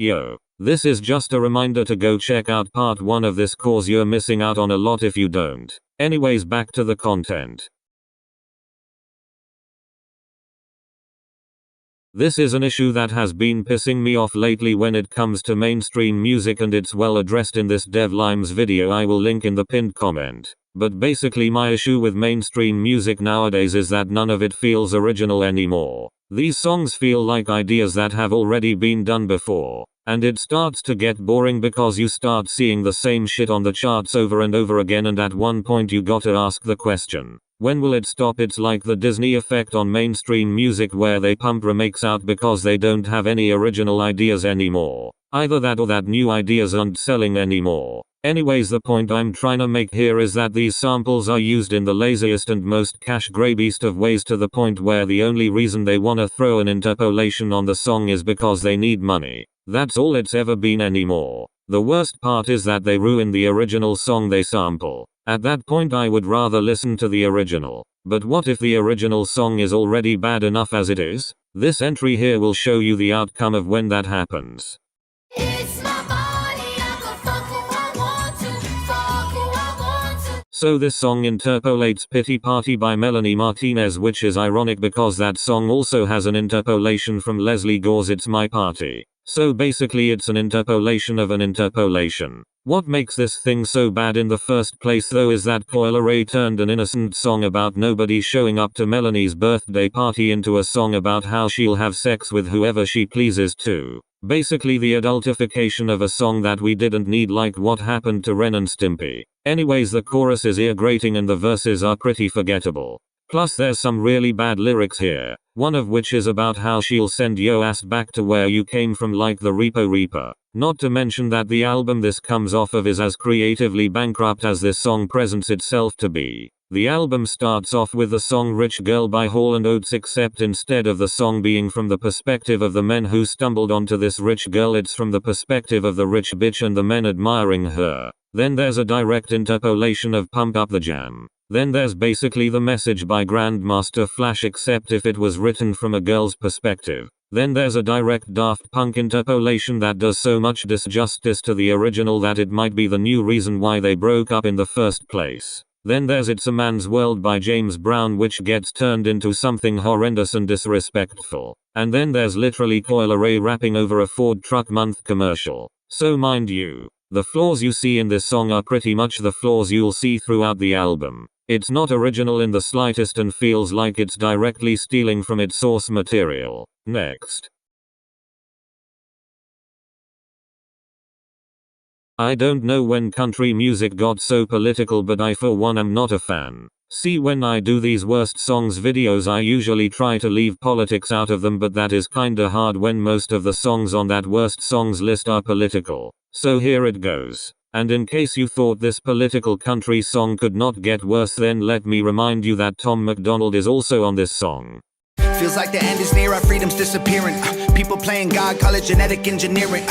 Yo, this is just a reminder to go check out part 1 of this cause you're missing out on a lot if you don't. Anyways, back to the content. This is an issue that has been pissing me off lately when it comes to mainstream music, and it's well addressed in this DevLimes video I will link in the pinned comment. But basically my issue with mainstream music nowadays is that none of it feels original anymore. These songs feel like ideas that have already been done before. And it starts to get boring because you start seeing the same shit on the charts over and over again, and at one point you gotta ask the question, when will it stop? It's like the Disney effect on mainstream music where they pump remakes out because they don't have any original ideas anymore. Either that or that new ideas aren't selling anymore. Anyways, the point I'm trying to make here is that these samples are used in the laziest and most cash grabbiest of ways, to the point where the only reason they wanna throw an interpolation on the song is because they need money. That's all it's ever been anymore. The worst part is that they ruin the original song they sample. At that point I would rather listen to the original. But what if the original song is already bad enough as it is? This entry here will show you the outcome of when that happens. So this song interpolates Pity Party by Melanie Martinez, which is ironic because that song also has an interpolation from Leslie Gore's It's My Party. So basically it's an interpolation of an interpolation. What makes this thing so bad in the first place though is that Coi Leray turned an innocent song about nobody showing up to Melanie's birthday party into a song about how she'll have sex with whoever she pleases too. Basically the adultification of a song that we didn't need, like what happened to Ren and Stimpy. Anyways, the chorus is ear-grating and the verses are pretty forgettable. Plus there's some really bad lyrics here, one of which is about how she'll send yo ass back to where you came from, like the Repo Reaper. Not to mention that the album this comes off of is as creatively bankrupt as this song presents itself to be. The album starts off with the song Rich Girl by Hall & Oates, except instead of the song being from the perspective of the men who stumbled onto this rich girl, it's from the perspective of the rich bitch and the men admiring her. Then there's a direct interpolation of Pump Up the Jam. Then there's basically the message by Grandmaster Flash, except if it was written from a girl's perspective. Then there's a direct Daft Punk interpolation that does so much disjustice to the original that it might be the new reason why they broke up in the first place. Then there's It's a Man's World by James Brown, which gets turned into something horrendous and disrespectful. And then there's literally Coi Leray rapping over a Ford Truck Month commercial. So mind you, the flaws you see in this song are pretty much the flaws you'll see throughout the album. It's not original in the slightest and feels like it's directly stealing from its source material. Next. I don't know when country music got so political, but I for one am not a fan. See, when I do these worst songs videos I usually try to leave politics out of them, but that is kinda hard when most of the songs on that worst songs list are political. So here it goes. And in case you thought this political country song could not get worse, then let me remind you that Tom MacDonald is also on this song. Feels like the end is near, our freedom's disappearing. People playing God, call it genetic engineering.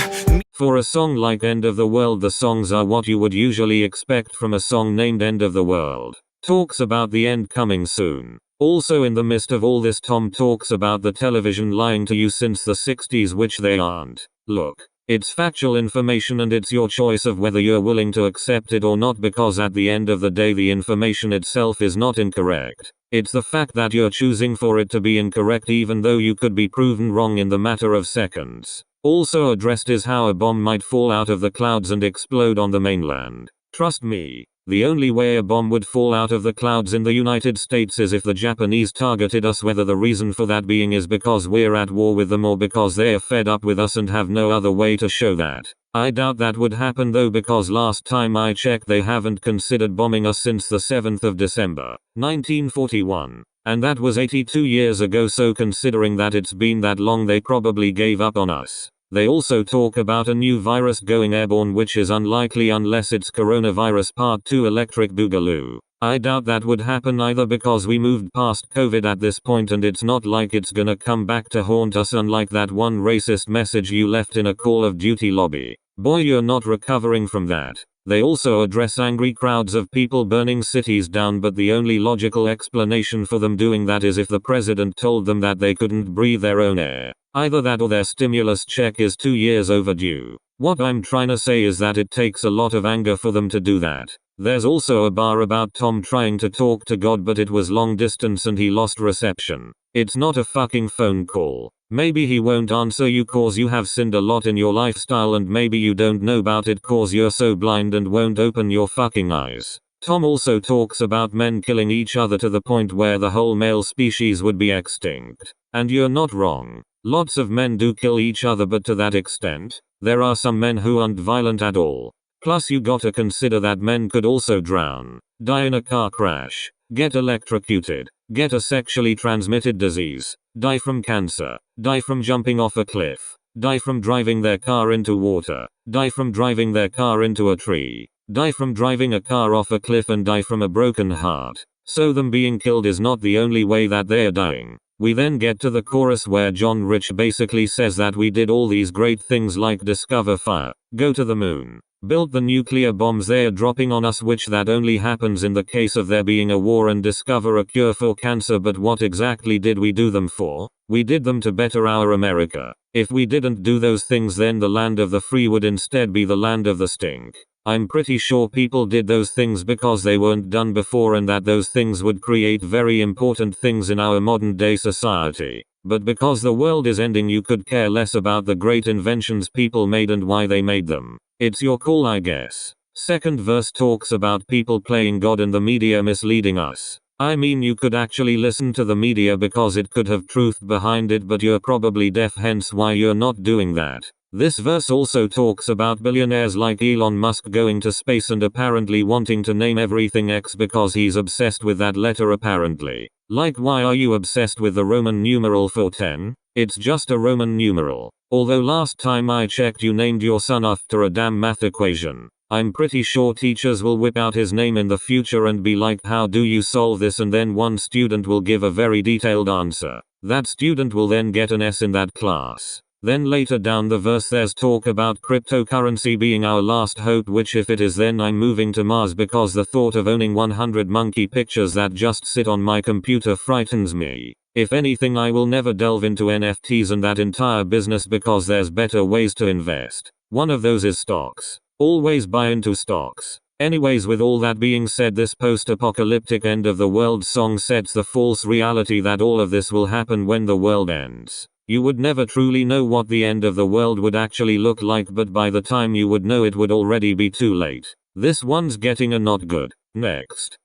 For a song like End of the World, the songs are what you would usually expect from a song named End of the World. Talks about the end coming soon. Also in the midst of all this, Tom talks about the television lying to you since the 60s, which they aren't. Look. It's factual information and it's your choice of whether you're willing to accept it or not, because at the end of the day the information itself is not incorrect. It's the fact that you're choosing for it to be incorrect even though you could be proven wrong in the matter of seconds. Also addressed is how a bomb might fall out of the clouds and explode on the mainland. Trust me, the only way a bomb would fall out of the clouds in the United States is if the Japanese targeted us, whether the reason for that being is because we're at war with them or because they're fed up with us and have no other way to show that. I doubt that would happen though, because last time I checked they haven't considered bombing us since the 7th of December, 1941. And that was 82 years ago, so considering that it's been that long they probably gave up on us. They also talk about a new virus going airborne, which is unlikely unless it's coronavirus part 2 electric boogaloo. I doubt that would happen either, because we moved past COVID at this point and it's not like it's gonna come back to haunt us, unlike that one racist message you left in a Call of Duty lobby. Boy, you're not recovering from that. They also address angry crowds of people burning cities down, but the only logical explanation for them doing that is if the president told them that they couldn't breathe their own air. Either that or their stimulus check is 2 years overdue. What I'm trying to say is that it takes a lot of anger for them to do that. There's also a bar about Tom trying to talk to God, but it was long distance and he lost reception. It's not a fucking phone call. Maybe he won't answer you cause you have sinned a lot in your lifestyle, and maybe you don't know about it cause you're so blind and won't open your fucking eyes. Tom also talks about men killing each other to the point where the whole male species would be extinct. And you're not wrong. Lots of men do kill each other, but to that extent, there are some men who aren't violent at all. Plus you gotta consider that men could also drown, die in a car crash, get electrocuted, get a sexually transmitted disease, die from cancer, die from jumping off a cliff, die from driving their car into water, die from driving their car into a tree, die from driving a car off a cliff, and die from a broken heart. So them being killed is not the only way that they're dying. We then get to the chorus where John Rich basically says that we did all these great things like discover fire, go to the moon, build the nuclear bombs they're dropping on us, which that only happens in the case of there being a war, and discover a cure for cancer. But what exactly did we do them for? We did them to better our America. If we didn't do those things, then the land of the free would instead be the land of the stink. I'm pretty sure people did those things because they weren't done before, and that those things would create very important things in our modern day society. But because the world is ending, you could care less about the great inventions people made and why they made them. It's your call, I guess. Second verse talks about people playing God and the media misleading us. I mean, you could actually listen to the media because it could have truth behind it, but you're probably deaf, hence why you're not doing that. This verse also talks about billionaires like Elon Musk going to space and apparently wanting to name everything X because he's obsessed with that letter apparently. Like, why are you obsessed with the Roman numeral for 10? It's just a Roman numeral. Although last time I checked you named your son after a damn math equation. I'm pretty sure teachers will whip out his name in the future and be like, how do you solve this? And then one student will give a very detailed answer. That student will then get an S in that class. Then later down the verse there's talk about cryptocurrency being our last hope, which if it is, then I'm moving to Mars because the thought of owning 100 monkey pictures that just sit on my computer frightens me. If anything, I will never delve into NFTs and that entire business because there's better ways to invest. One of those is stocks. Always buy into stocks. Anyways, with all that being said, this post-apocalyptic end of the world song sets the false reality that all of this will happen when the world ends. You would never truly know what the end of the world would actually look like, but by the time you would know, it would already be too late. This one's getting a not good. Next.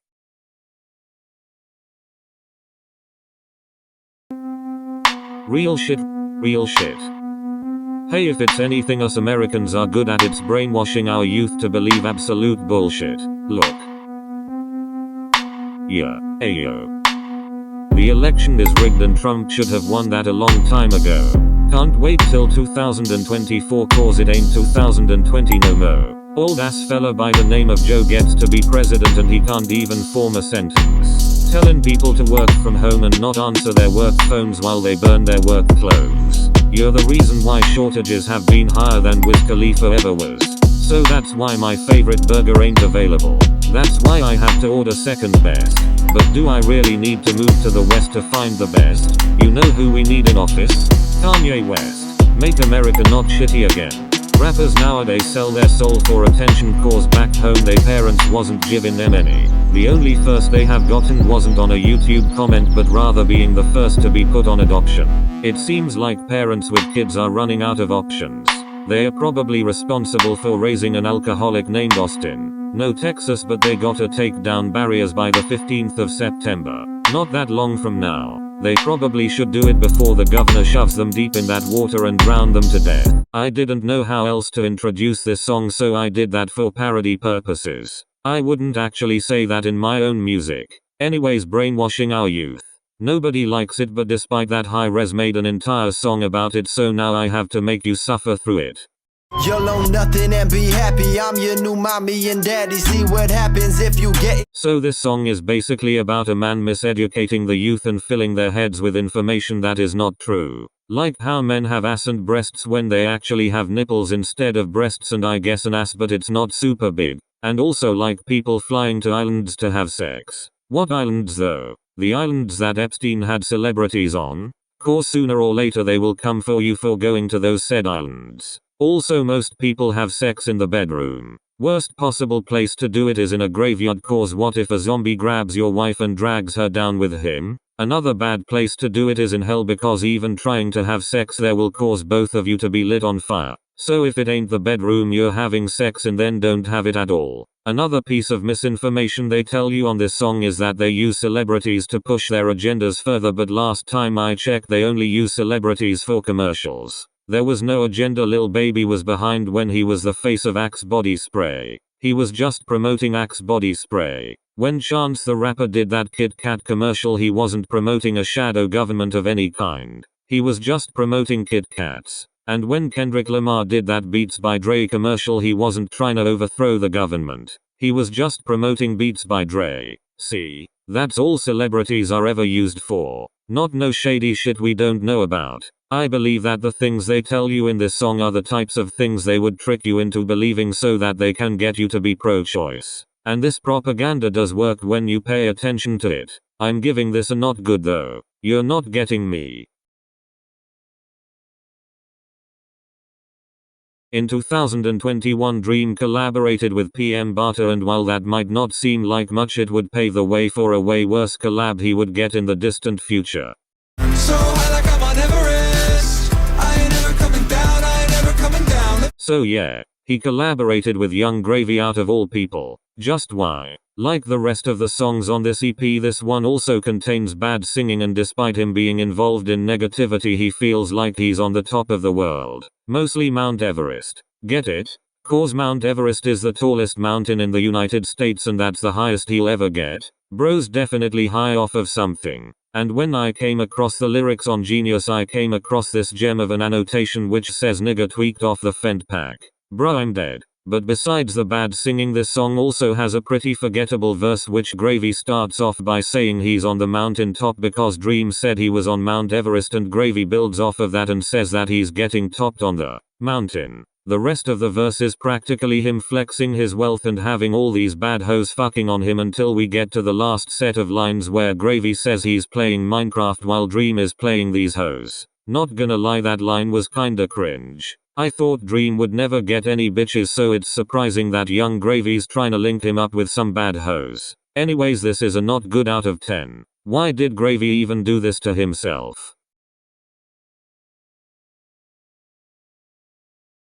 Real shit. Real shit. Hey, if it's anything us Americans are good at, it's brainwashing our youth to believe absolute bullshit. Look. Yeah. Ayo. The election is rigged and Trump should have won that a long time ago. Can't wait till 2024 cause it ain't 2020 no mo. Old ass fella by the name of Joe gets to be president and he can't even form a sentence. Telling people to work from home and not answer their work phones while they burn their work clothes. You're the reason why shortages have been higher than Wiz Khalifa ever was. So that's why my favorite burger ain't available. That's why I have to order second best. But do I really need to move to the west to find the best? You know who we need in office? Kanye West. Make America not shitty again. Rappers nowadays sell their soul for attention cause back home they parents wasn't giving them any. The only first they have gotten wasn't on a YouTube comment but rather being the first to be put on adoption. It seems like parents with kids are running out of options. They are probably responsible for raising an alcoholic named Austin. No Texas, but they gotta take down barriers by the 15th of September. Not that long from now. They probably should do it before the governor shoves them deep in that water and drown them to death. I didn't know how else to introduce this song, so I did that for parody purposes. I wouldn't actually say that in my own music. Anyways, brainwashing our youth. Nobody likes it, but despite that, Hi-Rez made an entire song about it, so now I have to make you suffer through it. You'll own nothing and be happy. I'm your new mommy and daddy. See what happens if you get. So this song is basically about a man miseducating the youth and filling their heads with information that is not true. Like how men have ass and breasts when they actually have nipples instead of breasts, and I guess an ass but it's not super big. And also like people flying to islands to have sex. What islands though? The islands that Epstein had celebrities on? Cause sooner or later they will come for you for going to those said islands. Also most people have sex in the bedroom. Worst possible place to do it is in a graveyard, cause what if a zombie grabs your wife and drags her down with him? Another bad place to do it is in hell, because even trying to have sex there will cause both of you to be lit on fire. So if it ain't the bedroom you're having sex in, then don't have it at all. Another piece of misinformation they tell you on this song is that they use celebrities to push their agendas further, but last time I checked they only use celebrities for commercials. There was no agenda Lil Baby was behind when he was the face of Axe body spray. He was just promoting Axe body spray. When Chance the Rapper did that Kit Kat commercial, he wasn't promoting a shadow government of any kind. He was just promoting Kit Kats. And when Kendrick Lamar did that Beats by Dre commercial, he wasn't trying to overthrow the government. He was just promoting Beats by Dre. See? That's all celebrities are ever used for. Not no shady shit we don't know about. I believe that the things they tell you in this song are the types of things they would trick you into believing so that they can get you to be pro-choice. And this propaganda does work when you pay attention to it. I'm giving this a not good though. You're not getting me. In 2021, Dream collaborated with PM Bata, and while that might not seem like much, it would pave the way for a way worse collab he would get in the distant future. So high like I'm on Everest. I ain't never coming down, I ain't never coming down. So yeah, he collaborated with Young Gravy out of all people. Just why? Like the rest of the songs on this EP, this one also contains bad singing, and despite him being involved in negativity, he feels like he's on the top of the world. Mostly Mount Everest. Get it? Cause Mount Everest is the tallest mountain in the United States, and that's the highest he'll ever get. Bro's definitely high off of something. And when I came across the lyrics on Genius, I came across this gem of an annotation which says nigga tweaked off the Fent pack. Bro, I'm dead. But besides the bad singing, this song also has a pretty forgettable verse which Gravy starts off by saying he's on the mountain top because Dream said he was on Mount Everest, and Gravy builds off of that and says that he's getting topped on the mountain. The rest of the verse is practically him flexing his wealth and having all these bad hoes fucking on him until we get to the last set of lines where Gravy says he's playing Minecraft while Dream is playing these hoes. Not gonna lie, that line was kinda cringe. I thought Dream would never get any bitches, so it's surprising that Young Gravy's trying to link him up with some bad hoes. Anyways, this is a not good out of 10. Why did Gravy even do this to himself?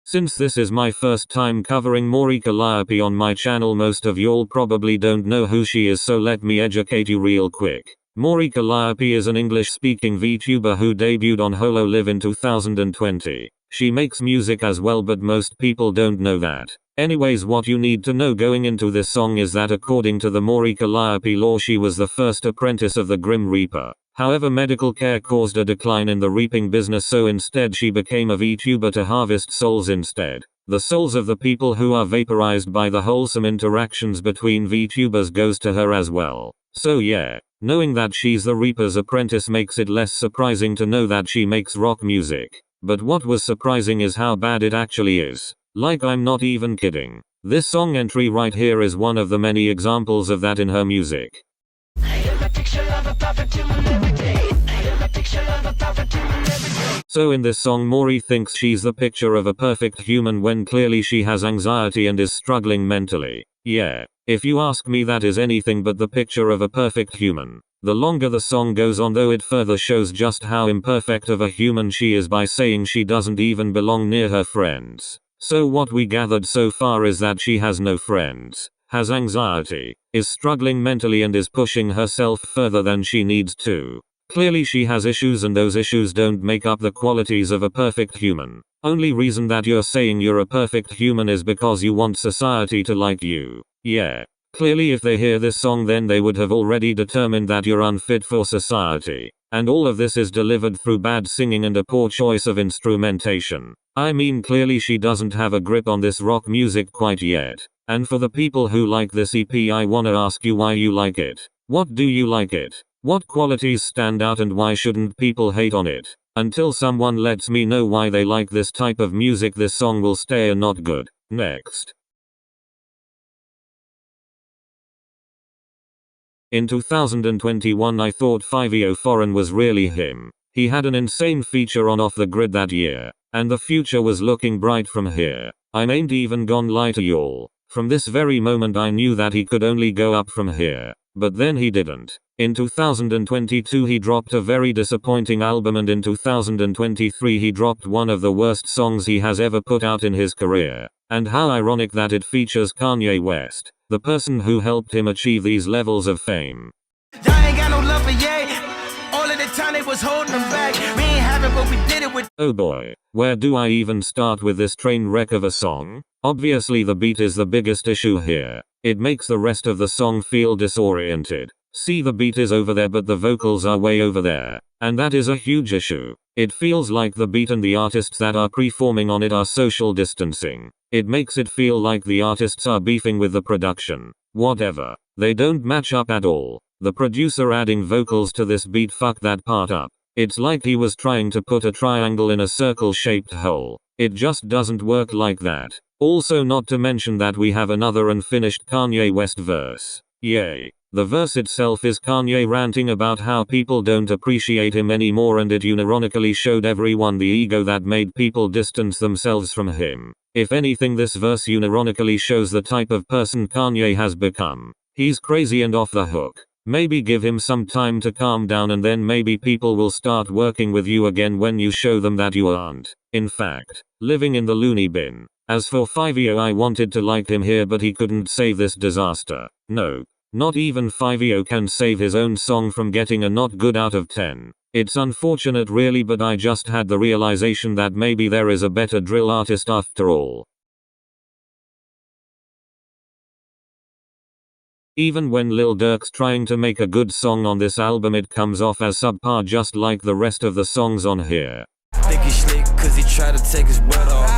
Since this is my first time covering Maury Calliope on my channel, most of y'all probably don't know who she is, so let me educate you real quick. Maury Calliope is an English-speaking VTuber who debuted on HoloLive in 2020. She makes music as well, but most people don't know that. Anyways, what you need to know going into this song is that according to the Maury Calliope lore, she was the first apprentice of the Grim Reaper. However, medical care caused a decline in the reaping business, so instead she became a VTuber to harvest souls instead. The souls of the people who are vaporized by the wholesome interactions between VTubers goes to her as well. So yeah, knowing that she's the Reaper's apprentice makes it less surprising to know that she makes rock music. But what was surprising is how bad it actually is. Like, I'm not even kidding. This song entry right here is one of the many examples of that in her music. So in this song, Maury thinks she's the picture of a perfect human when clearly she has anxiety and is struggling mentally. Yeah, if you ask me, that is anything but the picture of a perfect human. The longer the song goes on, though, it further shows just how imperfect of a human she is by saying she doesn't even belong near her friends. So what we gathered so far is that she has no friends, has anxiety, is struggling mentally, and is pushing herself further than she needs to. Clearly she has issues, and those issues don't make up the qualities of a perfect human. Only reason that you're saying you're a perfect human is because you want society to like you. Yeah. Clearly if they hear this song, then they would have already determined that you're unfit for society. And all of this is delivered through bad singing and a poor choice of instrumentation. I mean, clearly she doesn't have a grip on this rock music quite yet. And for the people who like this EP, I wanna ask you why you like it. What do you like it? What qualities stand out, and why shouldn't people hate on it? Until someone lets me know why they like this type of music, this song will stay a not good. Next. In 2021 I thought Fivio Foreign was really him. He had an insane feature on Off the Grid that year, and the future was looking bright from here. I ain't even gonna lie to y'all. From this very moment I knew that he could only go up from here. But then he didn't. In 2022 he dropped a very disappointing album, and in 2023 he dropped one of the worst songs he has ever put out in his career. And how ironic that it features Kanye West, the person who helped him achieve these levels of fame. Y'all ain't got no love for Ye. All of the time they was holding them back. We ain't have it, but we did it with. Oh boy, where do I even start with this train wreck of a song? Obviously the beat is the biggest issue here. It makes the rest of the song feel disoriented. See, the beat is over there but the vocals are way over there. And that is a huge issue. It feels like the beat and the artists that are performing on it are social distancing. It makes it feel like the artists are beefing with the production. Whatever. They don't match up at all. The producer adding vocals to this beat fucked that part up. It's like he was trying to put a triangle in a circle-shaped hole. It just doesn't work like that. Also, not to mention that we have another unfinished Kanye West verse. Yay. The verse itself is Kanye ranting about how people don't appreciate him anymore, and it unironically showed everyone the ego that made people distance themselves from him. If anything, this verse unironically shows the type of person Kanye has become. He's crazy and off the hook. Maybe give him some time to calm down, and then maybe people will start working with you again when you show them that you aren't, in fact, living in the loony bin. As for Fivio, I wanted to like him here, but he couldn't save this disaster. No. Not even Fivio can save his own song from getting a not good out of 10. It's unfortunate really, but I just had the realization that maybe there is a better drill artist after all. Even when Lil Durk's trying to make a good song on this album, it comes off as subpar just like the rest of the songs on here. Think he slick cause he tried to take his breath off.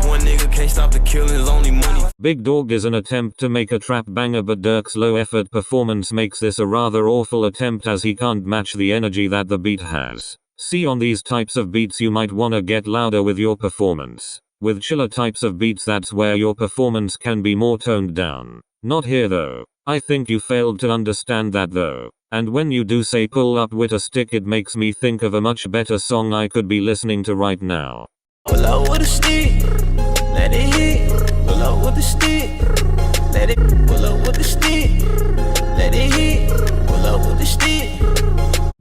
One nigga can't stop the killing, his only money. Big Dog is an attempt to make a trap banger, but Durk's low effort performance makes this a rather awful attempt, as he can't match the energy that the beat has. See, on these types of beats you might wanna get louder with your performance. With chiller types of beats, that's where your performance can be more toned down. Not here though. I think you failed to understand that though. And when you do say pull up with a stick, it makes me think of a much better song I could be listening to right now. Pull up with a stick, let it hit. Pull up with a stick, let it. Pull up with a stick, let it hit. Pull up with a stick.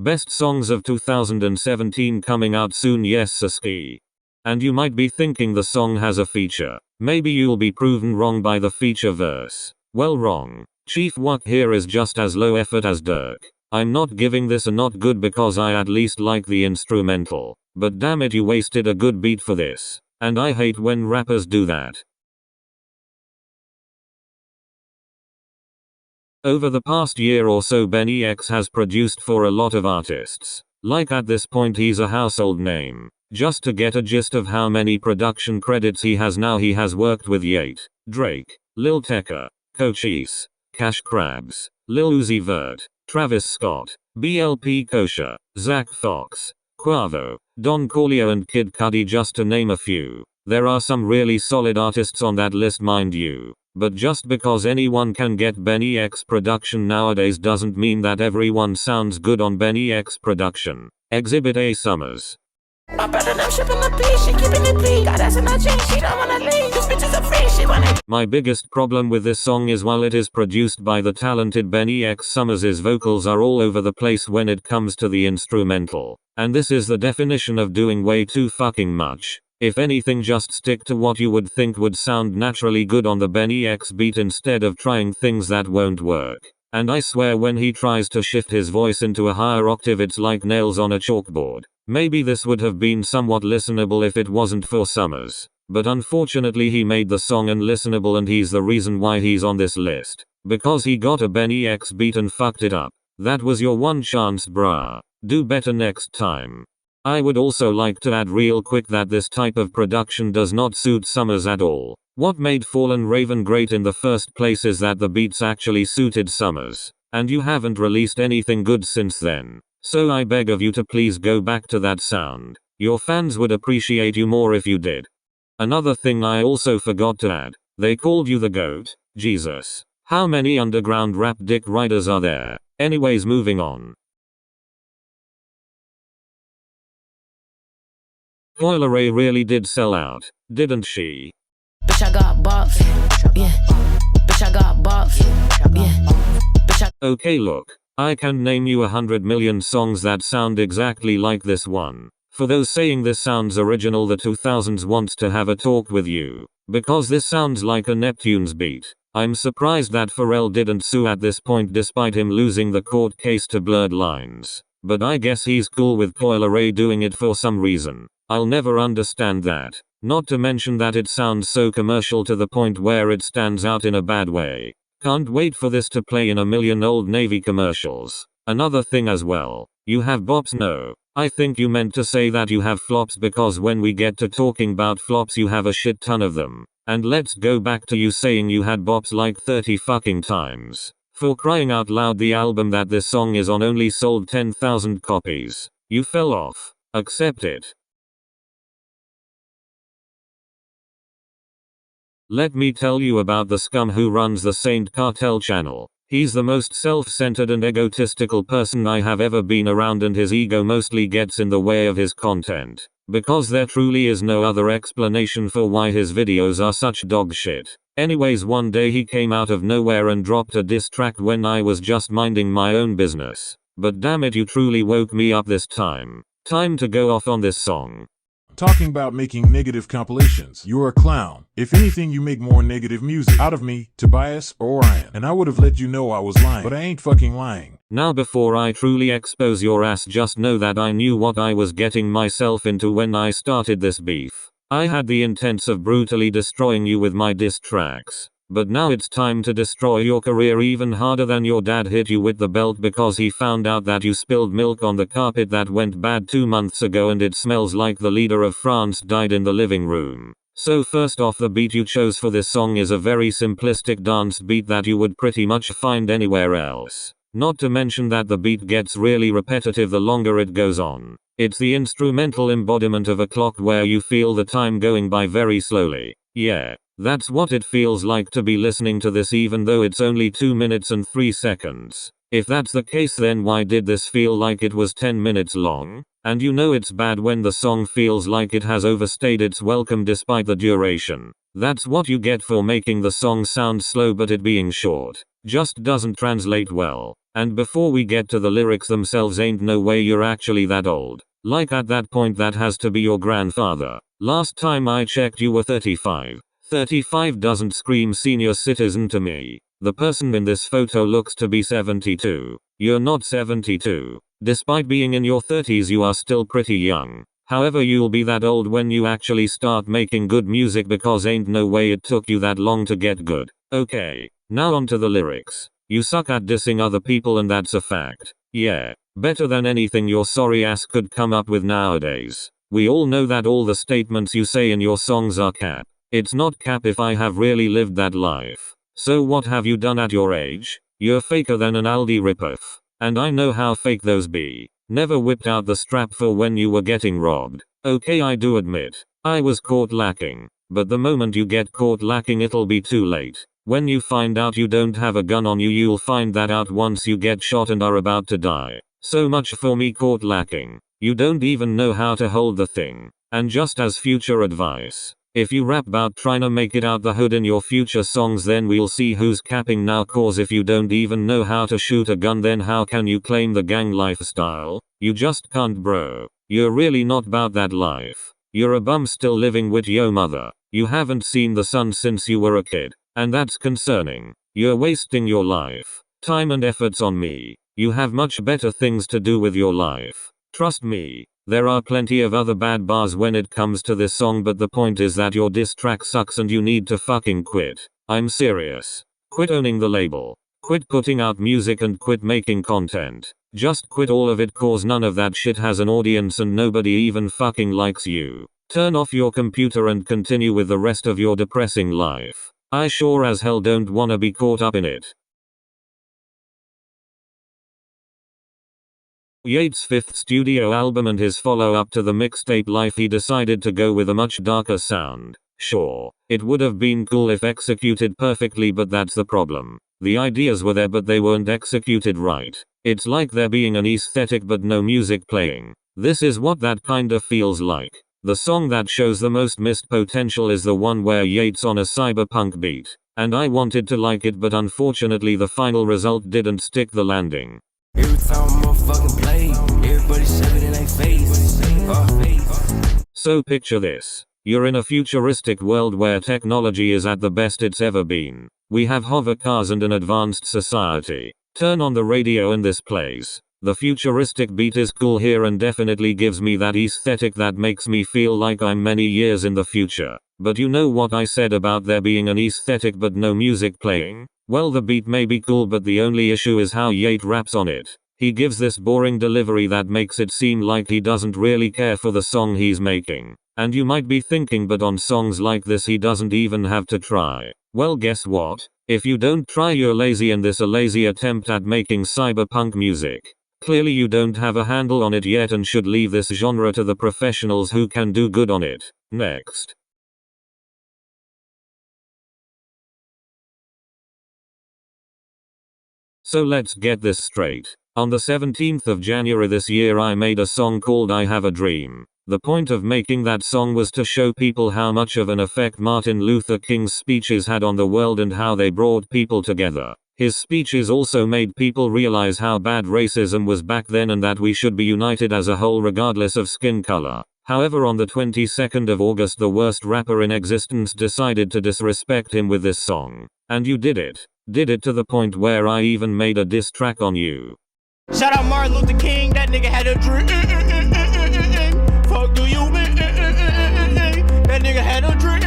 Best songs of 2017 coming out soon. Yes, Sasuke. And you might be thinking the song has a feature. Maybe you'll be proven wrong by the feature verse. Well, wrong. Chief Wak here is just as low effort as Durk. I'm not giving this a not good because I at least like the instrumental. But damn it, you wasted a good beat for this. And I hate when rappers do that. Over the past year or so, Benny X has produced for a lot of artists. Like at this point he's a household name. Just to get a gist of how many production credits he has now, he has worked with Yeat, Drake, Lil Tecca, Cochise, Cash Crabs, Lil Uzi Vert, Travis Scott, BLP Kosher, Zach Fox, Quavo, Don Corleo and Kid Cudi, just to name a few. There are some really solid artists on that list, mind you. But just because anyone can get Benny X production nowadays doesn't mean that everyone sounds good on Benny X production. Exhibit A Summers. My brother now shipping the beat, she keeping it clean. Got ass in her jeans, she don't wanna leave. This bitch is a freak, she wanna. My biggest problem with this song is while it is produced by the talented Benny X Summers, his vocals are all over the place when it comes to the instrumental. And this is the definition of doing way too fucking much. If anything, just stick to what you would think would sound naturally good on the Benny X beat instead of trying things that won't work. And I swear when he tries to shift his voice into a higher octave, it's like nails on a chalkboard. Maybe this would have been somewhat listenable if it wasn't for Summers. But unfortunately he made the song unlistenable, and he's the reason why he's on this list. Because he got a Benny X beat and fucked it up. That was your one chance, brah. Do better next time. I would also like to add real quick that this type of production does not suit Summers at all. What made Fallen Raven great in the first place is that the beats actually suited Summers. And you haven't released anything good since then. So I beg of you to please go back to that sound. Your fans would appreciate you more if you did. Another thing I also forgot to add. They called you the GOAT. Jesus. How many underground rap dick riders are there? Anyways, moving on. Coi Leray really did sell out, didn't she? Bitch, I got bops. Yeah. Bitch, I got bops. Yeah. Bitch, Okay, look. I can name you 100 million songs that sound exactly like this one. For those saying this sounds original, the 2000s wants to have a talk with you. Because this sounds like a Neptune's beat. I'm surprised that Pharrell didn't sue at this point despite him losing the court case to Blurred Lines. But I guess he's cool with Coi Leray doing it for some reason. I'll never understand that. Not to mention that it sounds so commercial to the point where it stands out in a bad way. Can't wait for this to play in a million Old Navy commercials. Another thing as well. You have bops? No. I think you meant to say that you have flops, because when we get to talking about flops you have a shit ton of them. And let's go back to you saying you had bops like 30 fucking times. For crying out loud, the album that this song is on only sold 10,000 copies. You fell off. Accept it. Let me tell you about the scum who runs the Saint Cartel channel. He's the most self-centered and egotistical person I have ever been around, and his ego mostly gets in the way of his content. Because there truly is no other explanation for why his videos are such dog shit. Anyways, one day he came out of nowhere and dropped a diss track when I was just minding my own business. But damn it, you truly woke me up this time. Time to go off on this song. Talking about making negative compilations. You're a clown. If anything, you make more negative music out of me, Tobias, or Orion. And I would have let you know I was lying, but I ain't fucking lying. Now, before I truly expose your ass, just know that I knew what I was getting myself into when I started this beef. I had the intents of brutally destroying you with my diss tracks. But now it's time to destroy your career even harder than your dad hit you with the belt because he found out that you spilled milk on the carpet that went bad 2 months ago and it smells like the leader of France died in the living room. So first off, the beat you chose for this song is a very simplistic dance beat that you would pretty much find anywhere else. Not to mention that the beat gets really repetitive the longer it goes on. It's the instrumental embodiment of a clock where you feel the time going by very slowly. Yeah. That's what it feels like to be listening to this, even though it's only 2 minutes and 3 seconds. If that's the case, then why did this feel like it was 10 minutes long? And you know it's bad when the song feels like it has overstayed its welcome despite the duration. That's what you get for making the song sound slow, but it being short just doesn't translate well. And before we get to the lyrics themselves, ain't no way you're actually that old. Like at that point that has to be your grandfather. Last time I checked you were 35. 35 doesn't scream senior citizen to me. The person in this photo looks to be 72. You're not 72. Despite being in your 30s, you are still pretty young. However, you'll be that old when you actually start making good music, because ain't no way it took you that long to get good. Okay, now on to the lyrics. You suck at dissing other people, and that's a fact. Yeah, better than anything your sorry ass could come up with nowadays. We all know that all the statements you say in your songs are cap. It's not cap if I have really lived that life. So what have you done at your age? You're faker than an Aldi ripoff. And I know how fake those be. Never whipped out the strap for when you were getting robbed. Okay, I do admit, I was caught lacking. But the moment you get caught lacking, it'll be too late. When you find out you don't have a gun on you, you'll find that out once you get shot and are about to die. So much for me caught lacking. You don't even know how to hold the thing. And just as future advice, if you rap about trying to make it out the hood in your future songs, then we'll see who's capping now, cause if you don't even know how to shoot a gun, then how can you claim the gang lifestyle? You just can't, bro. You're really not about that life. You're a bum still living with yo mother. You haven't seen the sun since you were a kid. And that's concerning. You're wasting your life, time and efforts on me. You have much better things to do with your life. Trust me. There are plenty of other bad bars when it comes to this song, but the point is that your diss track sucks and you need to fucking quit. I'm serious. Quit owning the label. Quit putting out music and quit making content. Just quit all of it, cause none of that shit has an audience and nobody even fucking likes you. Turn off your computer and continue with the rest of your depressing life. I sure as hell don't wanna be caught up in it. Yeats' fifth studio album and his follow-up to the mixtape Life, he decided to go with a much darker sound. Sure, it would have been cool if executed perfectly, but that's the problem. The ideas were there but they weren't executed right. It's like there being an aesthetic but no music playing. This is what that kinda feels like. The song that shows the most missed potential is the one where Yates on a cyberpunk beat. And I wanted to like it but unfortunately the final result didn't stick the landing. Every time I'm motherfucking play, everybody shove it in their face. So picture this. You're in a futuristic world where technology is at the best it's ever been. We have hover cars and an advanced society. Turn on the radio and this plays. The futuristic beat is cool here and definitely gives me that aesthetic that makes me feel like I'm many years in the future. But you know what I said about there being an aesthetic but no music playing? Well, the beat may be cool but the only issue is how Yates raps on it. He gives this boring delivery that makes it seem like he doesn't really care for the song he's making. And you might be thinking, but on songs like this he doesn't even have to try. Well, guess what? If you don't try, you're lazy and this a lazy attempt at making cyberpunk music. Clearly you don't have a handle on it yet and should leave this genre to the professionals who can do good on it. Next. So let's get this straight. On the 17th of January this year I made a song called I Have a Dream. The point of making that song was to show people how much of an effect Martin Luther King's speeches had on the world and how they brought people together. His speeches also made people realize how bad racism was back then and that we should be united as a whole regardless of skin color. However, on the 22nd of August the worst rapper in existence decided to disrespect him with this song. And you did it. Did it to the point where I even made a diss track on you. Shout out Martin Luther King, that nigga had a dream. Fuck do you mean? That nigga had a dream.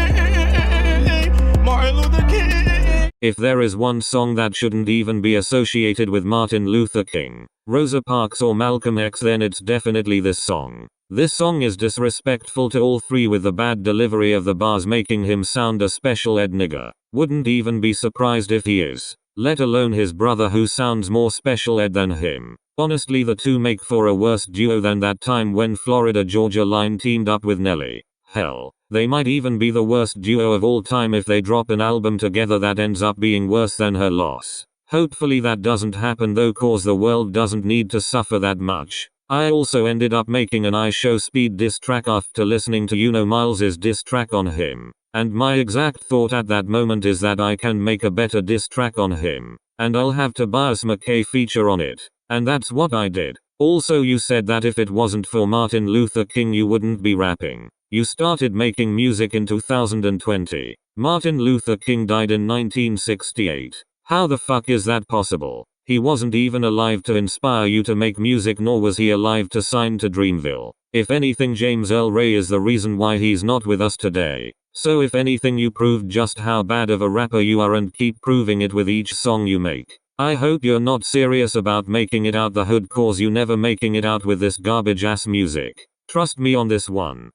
Martin Luther King. If there is one song that shouldn't even be associated with Martin Luther King, Rosa Parks or Malcolm X, then it's definitely this song. This song is disrespectful to all three with the bad delivery of the bars making him sound a special ed nigga. Wouldn't even be surprised if he is. Let alone his brother who sounds more special ed than him. Honestly, the two make for a worse duo than that time when Florida Georgia Line teamed up with Nelly. Hell, they might even be the worst duo of all time if they drop an album together that ends up being worse than her loss. Hopefully that doesn't happen though, cause the world doesn't need to suffer that much. I also ended up making an I Show Speed diss track after listening to Miles's diss track on him. And my exact thought at that moment is that I can make a better diss track on him. And I'll have Tobias McKay feature on it. And that's what I did. Also, you said that if it wasn't for Martin Luther King you wouldn't be rapping. You started making music in 2020. Martin Luther King died in 1968. How the fuck is that possible? He wasn't even alive to inspire you to make music, nor was he alive to sign to Dreamville. If anything, James Earl Ray is the reason why he's not with us today. So if anything, you proved just how bad of a rapper you are and keep proving it with each song you make. I hope you're not serious about making it out the hood, cause you never making it out with this garbage ass music. Trust me on this one.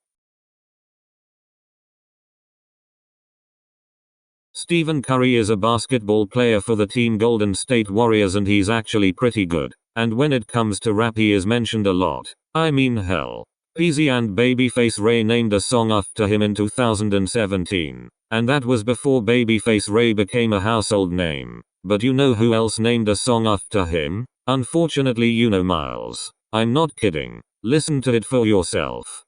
Stephen Curry is a basketball player for the team Golden State Warriors and he's actually pretty good. And when it comes to rap he is mentioned a lot. I mean hell. Peasy and Babyface Ray named a song after him in 2017. And that was before Babyface Ray became a household name. But you know who else named a song after him? Unfortunately, Miles. I'm not kidding. Listen to it for yourself.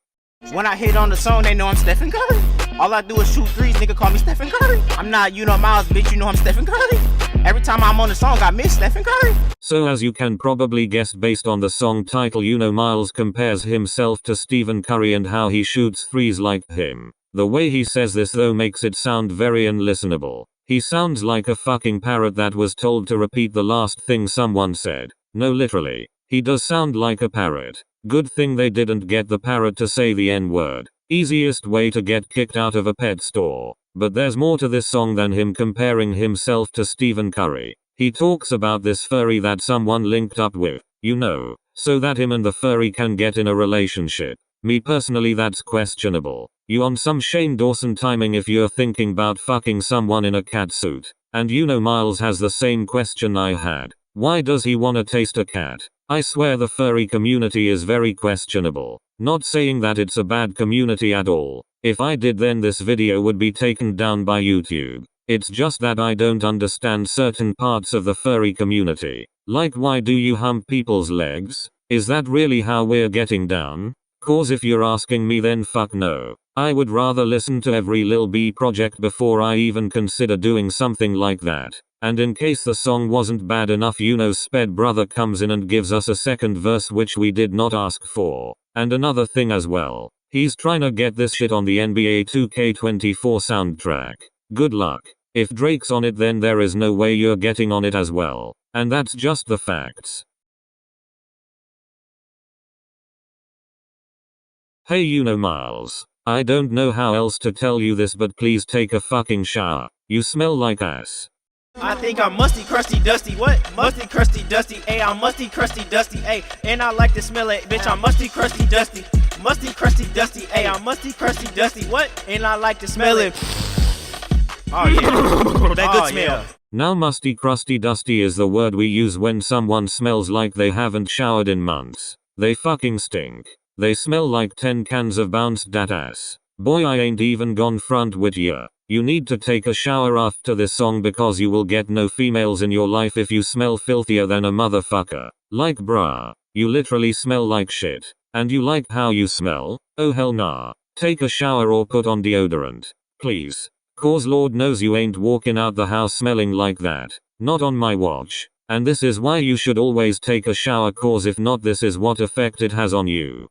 When I hit on the song, they know I'm Stephen Curry. All I do is shoot threes, nigga call me Stephen Curry. I'm not Miles, bitch, you know I'm Stephen Curry. Every time I'm on the song, I miss Stephen Curry. So as you can probably guess based on the song title, Miles compares himself to Stephen Curry and how he shoots threes like him. The way he says this though makes it sound very unlistenable. He sounds like a fucking parrot that was told to repeat the last thing someone said. No, literally. He does sound like a parrot. Good thing they didn't get the parrot to say the N-word. Easiest way to get kicked out of a pet store. But there's more to this song than him comparing himself to Stephen Curry. He talks about this furry that someone linked up with, so that him and the furry can get in a relationship. Me personally, that's questionable. You on some Shane Dawson timing if you're thinking about fucking someone in a cat suit. And Miles has the same question I had. Why does he wanna taste a cat? I swear the furry community is very questionable. Not saying that it's a bad community at all. If I did, then this video would be taken down by YouTube. It's just that I don't understand certain parts of the furry community. Like, why do you hump people's legs? Is that really how we're getting down? Cause if you're asking me, then fuck no. I would rather listen to every Lil B project before I even consider doing something like that. And in case the song wasn't bad enough, Sped Brother comes in and gives us a second verse which we did not ask for. And another thing as well. He's trying to get this shit on the NBA 2K24 soundtrack. Good luck. If Drake's on it, then there is no way you're getting on it as well. And that's just the facts. Hey Miles. I don't know how else to tell you this, but please take a fucking shower. You smell like ass. I think I'm musty, crusty, dusty. What? Musty, crusty, dusty. Ay, I'm musty, crusty, dusty. Ay, and I like to smell it, bitch. I'm musty, crusty, dusty. Musty, crusty, dusty. Ay, I'm musty, crusty, dusty. What? And I like to smell it. Oh yeah, that good smell. Yeah. Now musty, crusty, dusty is the word we use when someone smells like they haven't showered in months. They fucking stink. They smell like 10 cans of bounced dat ass. Boy, I ain't even gone front with ya. You need to take a shower after this song because you will get no females in your life if you smell filthier than a motherfucker. Like, bruh, you literally smell like shit. And you like how you smell? Oh hell nah. Take a shower or put on deodorant. Please. Cause Lord knows you ain't walking out the house smelling like that. Not on my watch. And this is why you should always take a shower, cause if not, this is what effect it has on you.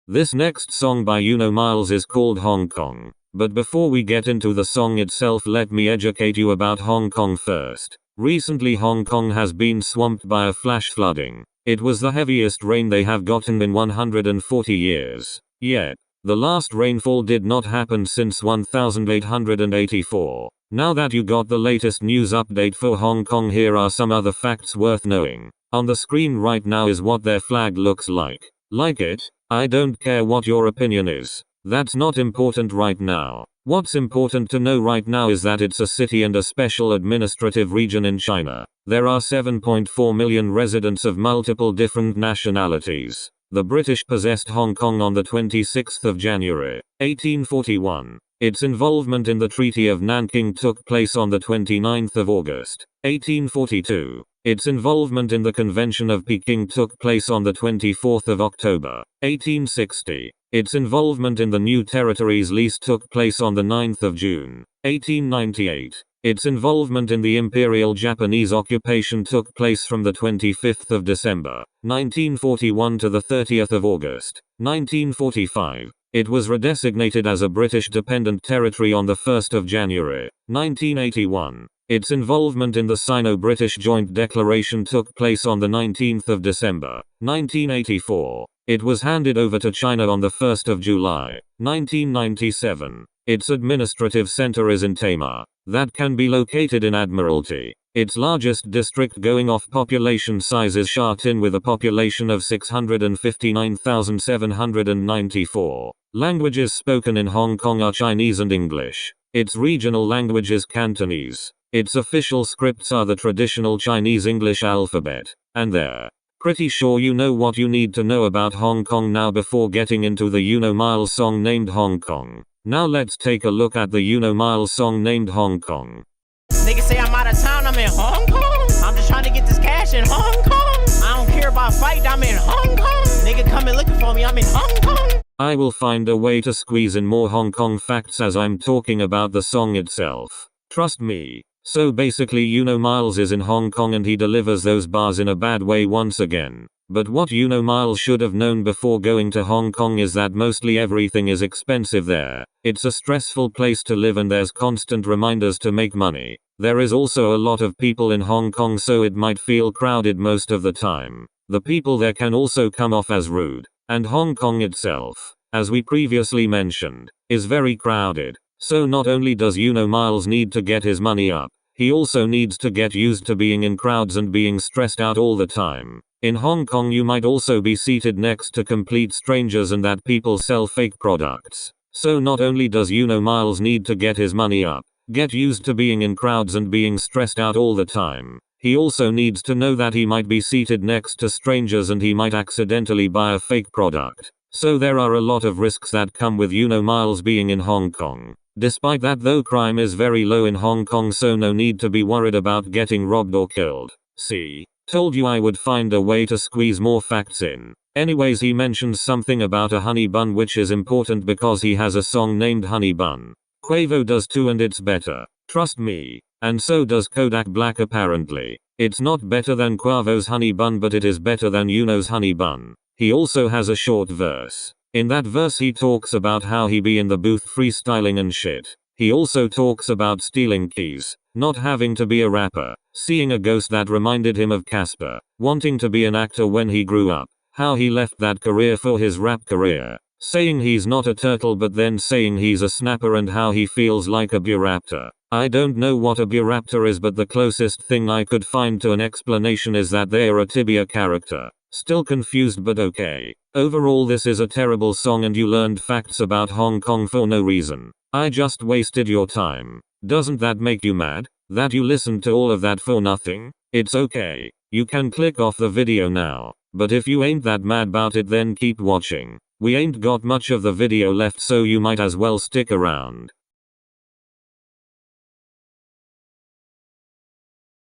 This next song by Miles is called Hong Kong. But before we get into the song itself, let me educate you about Hong Kong first. Recently Hong Kong has been swamped by a flash flooding. It was the heaviest rain they have gotten in 140 years. Yet, the last rainfall did not happen since 1884. Now that you got the latest news update for Hong Kong, here are some other facts worth knowing. On the screen right now is what their flag looks like. Like it? I don't care what your opinion is. That's not important right now. What's important to know right now is that it's a city and a special administrative region in China. There are 7.4 million residents of multiple different nationalities. The British possessed Hong Kong on the 26th of January, 1841. Its involvement in the Treaty of Nanking took place on the 29th of August, 1842. Its involvement in the Convention of Peking took place on the 24th of October, 1860. Its involvement in the new territories lease took place on the 9th of June, 1898. Its involvement in the Imperial Japanese occupation took place from the 25th of December, 1941 to the 30th of August, 1945. It was redesignated as a British dependent territory on the 1st of January, 1981. Its involvement in the Sino-British Joint Declaration took place on the 19th of December, 1984. It was handed over to China on the 1st of July, 1997. Its administrative center is in Tamar. That can be located in Admiralty. Its largest district going off population size is Sha Tin with a population of 659,794. Languages spoken in Hong Kong are Chinese and English. Its regional language is Cantonese. Its official scripts are the traditional Chinese English alphabet. And there. Pretty sure you know what you need to know about Hong Kong now before getting into the Miles song named Hong Kong. Now let's take a look at the Miles song named Hong Kong. Niggas say I'm out of town, I'm in Hong Kong. I'm just trying to get this cash in Hong Kong. I don't care about fight, I'm in Hong Kong. Nigga coming looking for me, I'm in Hong Kong. I will find a way to squeeze in more Hong Kong facts as I'm talking about the song itself. Trust me. So basically Miles is in Hong Kong and he delivers those bars in a bad way once again. But what Miles should have known before going to Hong Kong is that mostly everything is expensive there. It's a stressful place to live and there's constant reminders to make money. There is also a lot of people in Hong Kong, so it might feel crowded most of the time. The people there can also come off as rude. And Hong Kong itself, as we previously mentioned, is very crowded. So not only does Miles need to get his money up, he also needs to get used to being in crowds and being stressed out all the time. In Hong Kong you might also be seated next to complete strangers and that people sell fake products. So not only does Miles need to get his money up, get used to being in crowds and being stressed out all the time, he also needs to know that he might be seated next to strangers and he might accidentally buy a fake product. So there are a lot of risks that come with Miles being in Hong Kong. Despite that though, crime is very low in Hong Kong, so no need to be worried about getting robbed or killed. See? Told you I would find a way to squeeze more facts in. Anyways, he mentions something about a honey bun, which is important because he has a song named Honey Bun. Quavo does too, and it's better. Trust me. And so does Kodak Black apparently. It's not better than Quavo's Honey Bun, but it is better than Uno's Honey Bun. He also has a short verse. In that verse he talks about how he be in the booth freestyling and shit. He also talks about stealing keys, not having to be a rapper, seeing a ghost that reminded him of Casper, wanting to be an actor when he grew up, how he left that career for his rap career, saying he's not a turtle but then saying he's a snapper, and how he feels like a buraptor. I don't know what a buraptor is, but the closest thing I could find to an explanation is that they are a Tibia character. Still confused, but okay. Overall, this is a terrible song and you learned facts about Hong Kong for no reason. I just wasted your time. Doesn't that make you mad? That you listened to all of that for nothing? It's okay. You can click off the video now. But if you ain't that mad about it, then keep watching. We ain't got much of the video left, so you might as well stick around.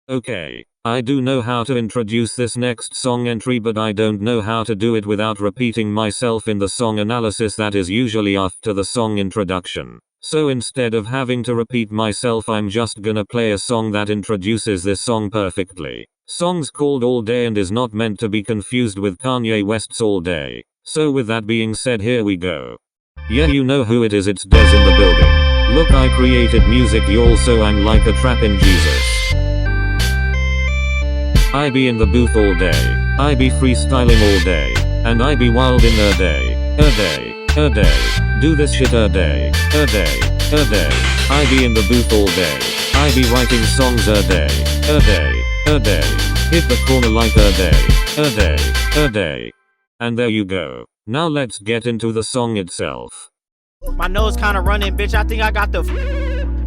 Okay, I do know how to introduce this next song entry, but I don't know how to do it without repeating myself in the song analysis that is usually after the song introduction. So instead of having to repeat myself, I'm just gonna play a song that introduces this song perfectly. Song's called All Day and is not meant to be confused with Kanye West's All Day. So with that being said, here we go. Yeah, you know who it is, it's Dez in the building. Look, I created music y'all, so I'm like a trap in Jesus. I be in the booth all day, I be freestyling all day, and I be wild in a day, do this shit a day, I be in the booth all day, I be writing songs a day, hit the corner like a day. And there you go. Now let's get into the song itself. My nose kinda running, bitch. I think I got the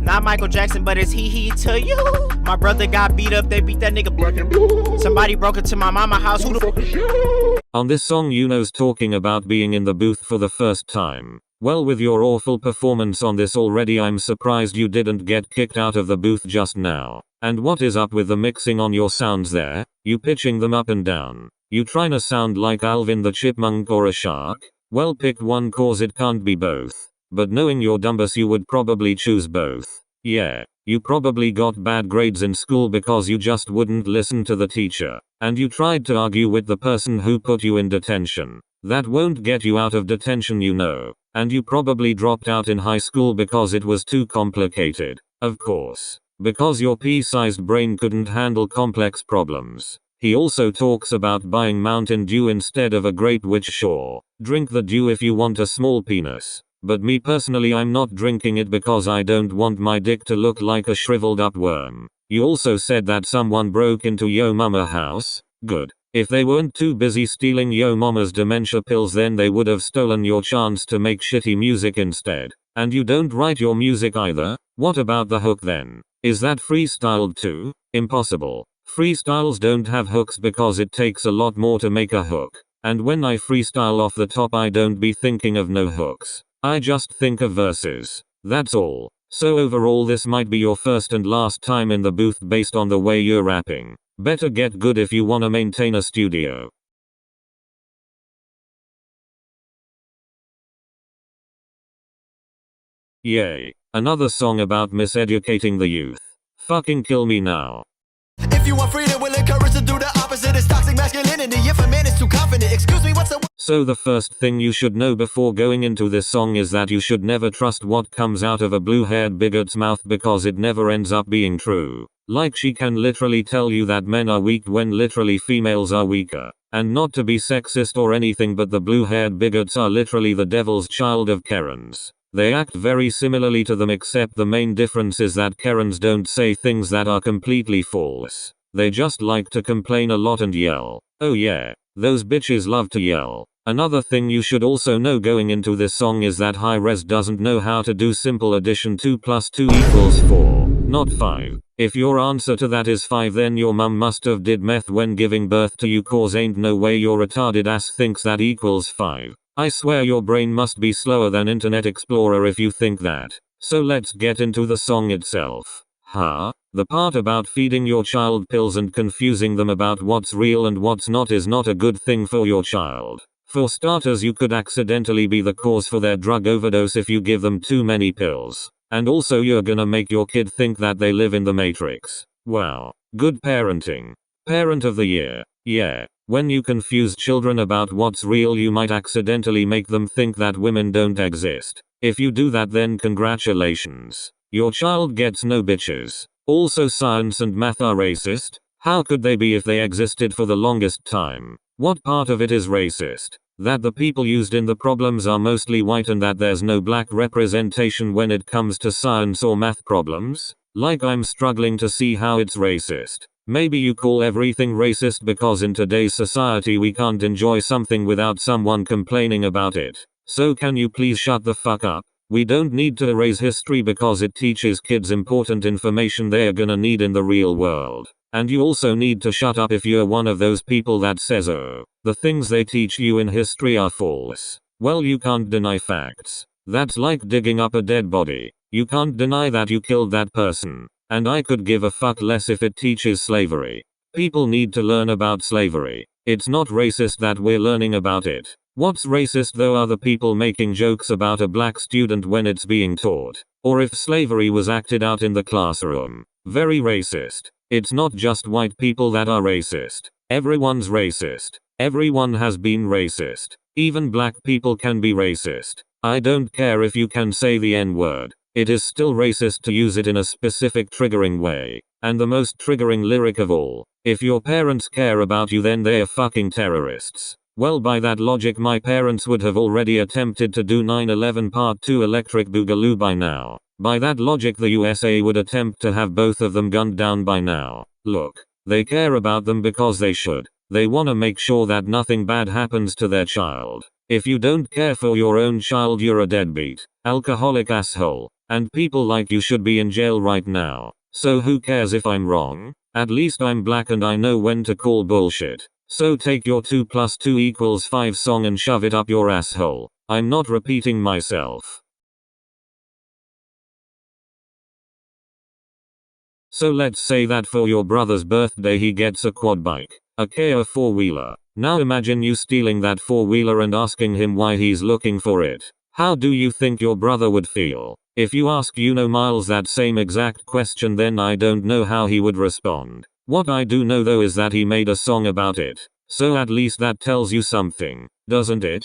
not Michael Jackson, but it's he to you. My brother got beat up, they beat that nigga black and blue. Somebody broke into my mama house, who the fuck is you? On this song, Uno's talking about being in the booth for the first time. Well, with your awful performance on this already, I'm surprised you didn't get kicked out of the booth just now. And what is up with the mixing on your sounds there? You pitching them up and down. You tryna sound like Alvin the Chipmunk or a shark? Well, pick one cause it can't be both. But knowing your dumbus, you would probably choose both. Yeah, you probably got bad grades in school because you just wouldn't listen to the teacher. And you tried to argue with the person who put you in detention. That won't get you out of detention, you know. And you probably dropped out in high school because it was too complicated. Of course. Because your pea-sized brain couldn't handle complex problems. He also talks about buying Mountain Dew instead of a Great Witch. Sure, drink the dew if you want a small penis. But me personally, I'm not drinking it because I don't want my dick to look like a shriveled up worm. You also said that someone broke into Yo Mama house. Good. If they weren't too busy stealing Yo Mama's dementia pills, then they would have stolen your chance to make shitty music instead. And you don't write your music either? What about the hook then? Is that freestyled too? Impossible. Freestyles don't have hooks because it takes a lot more to make a hook. And when I freestyle off the top, I don't be thinking of no hooks. I just think of verses. That's all. So overall, this might be your first and last time in the booth based on the way you're rapping. Better get good if you wanna maintain a studio. Yay. Another song about miseducating the youth. Fucking kill me now. If you want freedom, will encourage to do the opposite. It's toxic masculinity. If a man is too confident, excuse me, what's the... So the first thing you should know before going into this song is that you should never trust what comes out of a blue-haired bigot's mouth because it never ends up being true. Like, she can literally tell you that men are weak when literally females are weaker. And not to be sexist or anything, but the blue-haired bigots are literally the devil's child of Karens. They act very similarly to them, except the main difference is that Karens don't say things that are completely false. They just like to complain a lot and yell. Oh yeah, those bitches love to yell. Another thing you should also know going into this song is that Hi-Rez doesn't know how to do simple addition. 2 + 2 = 4, not 5. If your answer to that is 5, then your mum must have did meth when giving birth to you, cause ain't no way your retarded ass thinks that equals 5. I swear your brain must be slower than Internet Explorer if you think that. So let's get into the song itself. The part about feeding your child pills and confusing them about what's real and what's not is not a good thing for your child. For starters, you could accidentally be the cause for their drug overdose if you give them too many pills. And also you're gonna make your kid think that they live in the Matrix. Wow. Good parenting. Parent of the year. Yeah. When you confuse children about what's real, you might accidentally make them think that women don't exist. If you do that, then congratulations. Your child gets no bitches. Also, science and math are racist? How could they be if they existed for the longest time? What part of it is racist? That the people used in the problems are mostly white and that there's no black representation when it comes to science or math problems? Like, I'm struggling to see how it's racist. Maybe you call everything racist because in today's society we can't enjoy something without someone complaining about it. So can you please shut the fuck up? We don't need to erase history because it teaches kids important information they're gonna need in the real world. And you also need to shut up if you're one of those people that says, oh, the things they teach you in history are false. Well, you can't deny facts. That's like digging up a dead body. You can't deny that you killed that person. And I could give a fuck less if it teaches slavery. People need to learn about slavery. It's not racist that we're learning about it. What's racist though are the people making jokes about a black student when it's being taught. Or if slavery was acted out in the classroom. Very racist. It's not just white people that are racist. Everyone's racist. Everyone has been racist. Even black people can be racist. I don't care if you can say the N-word. It is still racist to use it in a specific triggering way. And the most triggering lyric of all. If your parents care about you, then they're fucking terrorists. Well, by that logic, my parents would have already attempted to do 9/11 Part 2 Electric Boogaloo by now. By that logic, the USA would attempt to have both of them gunned down by now. Look, they care about them because they should. They wanna make sure that nothing bad happens to their child. If you don't care for your own child, you're a deadbeat, alcoholic asshole. And people like you should be in jail right now. So who cares if I'm wrong? At least I'm black and I know when to call bullshit. So take your 2 + 2 = 5 song and shove it up your asshole. I'm not repeating myself. So let's say that for your brother's birthday he gets a quad bike, a Kia 4-wheeler. Now imagine you stealing that 4-wheeler and asking him why he's looking for it. How do you think your brother would feel? If you ask Miles that same exact question, then I don't know how he would respond. What I do know though is that he made a song about it. So at least that tells you something, doesn't it?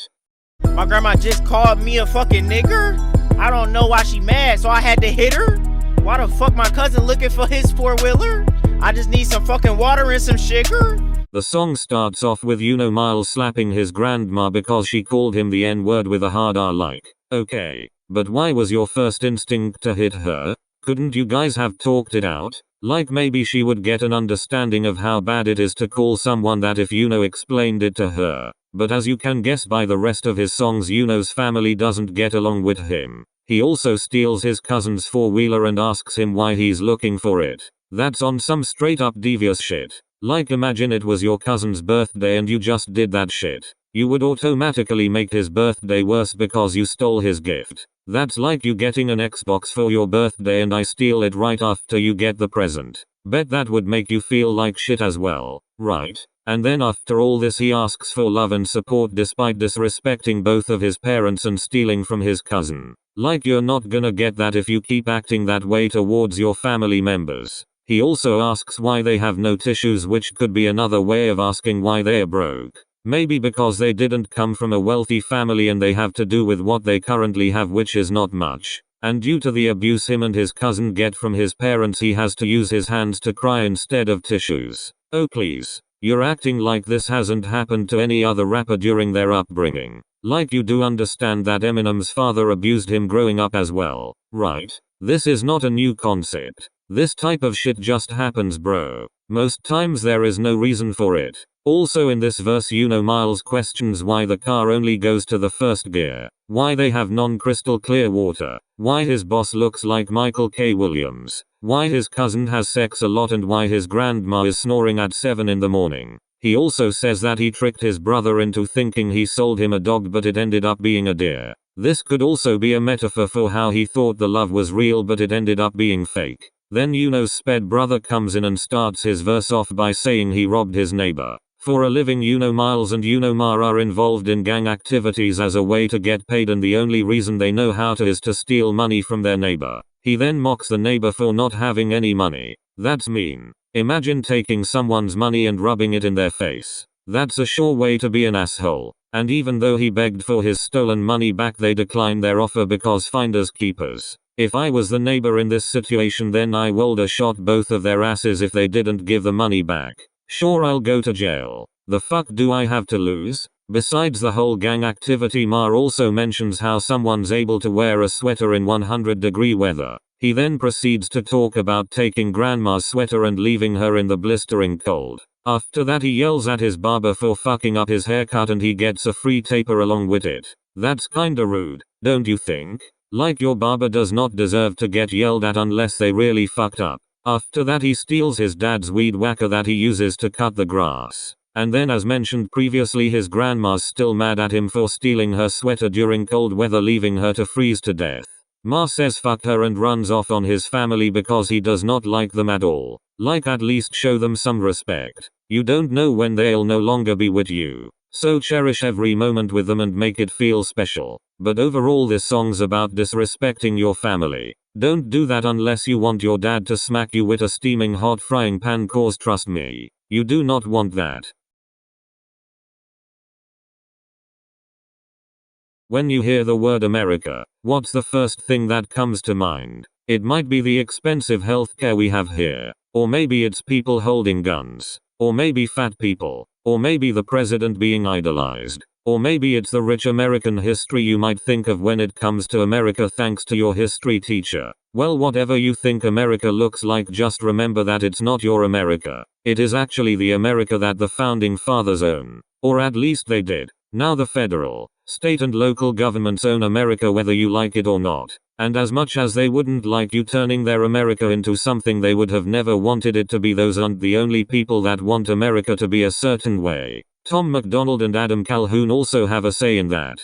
My grandma just called me a fucking nigger. I don't know why she mad, so I had to hit her. Why the fuck my cousin looking for his 4-wheeler? I just need some fucking water and some sugar. The song starts off with Miles slapping his grandma because she called him the N-word with a hard R. Like, okay, but why was your first instinct to hit her? Couldn't you guys have talked it out? Like maybe she would get an understanding of how bad it is to call someone that if explained it to her. But as you can guess by the rest of his songs, Uno's family doesn't get along with him. He also steals his cousin's 4-wheeler and asks him why he's looking for it. That's on some straight up devious shit. Like imagine it was your cousin's birthday and you just did that shit. You would automatically make his birthday worse because you stole his gift. That's like you getting an Xbox for your birthday and I steal it right after you get the present. Bet that would make you feel like shit as well, right? And then after all this he asks for love and support despite disrespecting both of his parents and stealing from his cousin. Like you're not gonna get that if you keep acting that way towards your family members. He also asks why they have no tissues, which could be another way of asking why they're broke. Maybe because they didn't come from a wealthy family and they have to do with what they currently have, which is not much. And due to the abuse him and his cousin get from his parents, he has to use his hands to cry instead of tissues. Oh please. You're acting like this hasn't happened to any other rapper during their upbringing. Like you do understand that Eminem's father abused him growing up as well, right? This is not a new concept. This type of shit just happens, bro. Most times there is no reason for it. Also in this verse Miles questions why the car only goes to the first gear, why they have non-crystal clear water, why his boss looks like Michael K. Williams, why his cousin has sex a lot and why his grandma is snoring at 7 in the morning. He also says that he tricked his brother into thinking he sold him a dog but it ended up being a deer. This could also be a metaphor for how he thought the love was real but it ended up being fake. Then Sped brother comes in and starts his verse off by saying he robbed his neighbor. For a living Miles and Ma are involved in gang activities as a way to get paid and the only reason they know how to is to steal money from their neighbor. He then mocks the neighbor for not having any money. That's mean. Imagine taking someone's money and rubbing it in their face. That's a sure way to be an asshole. And even though he begged for his stolen money back, they declined their offer because finders keepers. If I was the neighbor in this situation, then I woulda shot both of their asses if they didn't give the money back. Sure, I'll go to jail. The fuck do I have to lose? Besides the whole gang activity, Ma also mentions how someone's able to wear a sweater in 100-degree weather. He then proceeds to talk about taking grandma's sweater and leaving her in the blistering cold. After that he yells at his barber for fucking up his haircut and he gets a free taper along with it. That's kinda rude, don't you think? Like your barber does not deserve to get yelled at unless they really fucked up. After that he steals his dad's weed whacker that he uses to cut the grass. And then, as mentioned previously, his grandma's still mad at him for stealing her sweater during cold weather, leaving her to freeze to death. Ma says fuck her and runs off on his family because he does not like them at all. Like, at least show them some respect. You don't know when they'll no longer be with you. So cherish every moment with them and make it feel special. But overall this song's about disrespecting your family. Don't do that unless you want your dad to smack you with a steaming hot frying pan, cause trust me, you do not want that. When you hear the word America, what's the first thing that comes to mind? It might be the expensive healthcare we have here. Or maybe it's people holding guns. Or maybe fat people. Or maybe the president being idolized. Or maybe it's the rich American history you might think of when it comes to America thanks to your history teacher. Well, whatever you think America looks like, just remember that it's not your America. It is actually the America that the founding fathers own. Or at least they did. Now the federal, state and local governments own America whether you like it or not. And as much as they wouldn't like you turning their America into something they would have never wanted it to be, those aren't the only people that want America to be a certain way. Tom MacDonald and Adam Calhoun also have a say in that.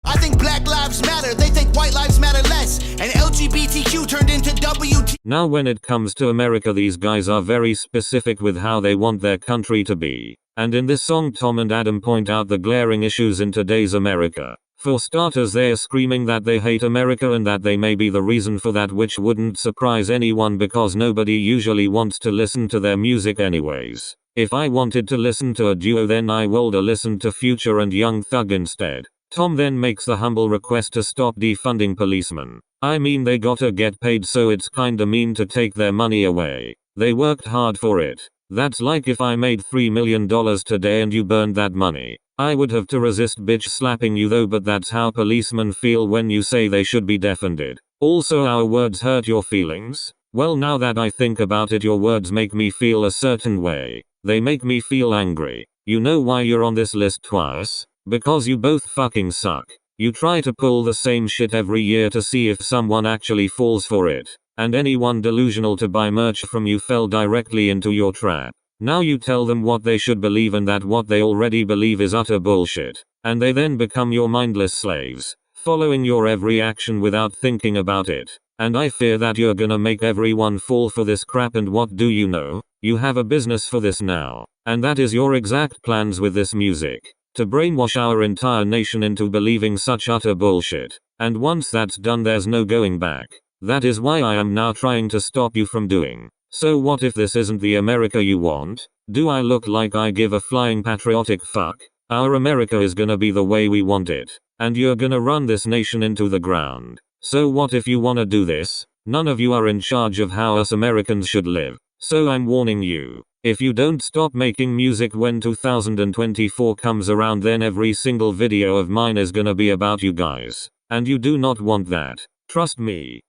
I think Black Lives Matter, they think white lives matter less. And LGBTQ turned into WT. Now when it comes to America, these guys are very specific with how they want their country to be. And in this song Tom and Adam point out the glaring issues in today's America. For starters, they are screaming that they hate America and that they may be the reason for that, which wouldn't surprise anyone because nobody usually wants to listen to their music anyways. If I wanted to listen to a duo, then I woulda listened to Future and Young Thug instead. Tom then makes the humble request to stop defunding policemen. I mean, they gotta get paid, so it's kinda mean to take their money away. They worked hard for it. That's like if I made $3 million today and you burned that money. I would have to resist bitch slapping you though, but that's how policemen feel when you say they should be defunded. Also, our words hurt your feelings? Well, now that I think about it, your words make me feel a certain way. They make me feel angry. You know why you're on this list twice? Because you both fucking suck. You try to pull the same shit every year to see if someone actually falls for it. And anyone delusional to buy merch from you fell directly into your trap. Now you tell them what they should believe and that what they already believe is utter bullshit. And they then become your mindless slaves, following your every action without thinking about it. And I fear that you're gonna make everyone fall for this crap, and what do you know? You have a business for this now. And that is your exact plans with this music. To brainwash our entire nation into believing such utter bullshit. And once that's done, there's no going back. That is why I am now trying to stop you from doing. So what if this isn't the America you want? Do I look like I give a flying patriotic fuck? Our America is gonna be the way we want it. And you're gonna run this nation into the ground. So what if you wanna do this? None of you are in charge of how us Americans should live. So I'm warning you. If you don't stop making music when 2024 comes around, then every single video of mine is gonna be about you guys. And you do not want that. Trust me.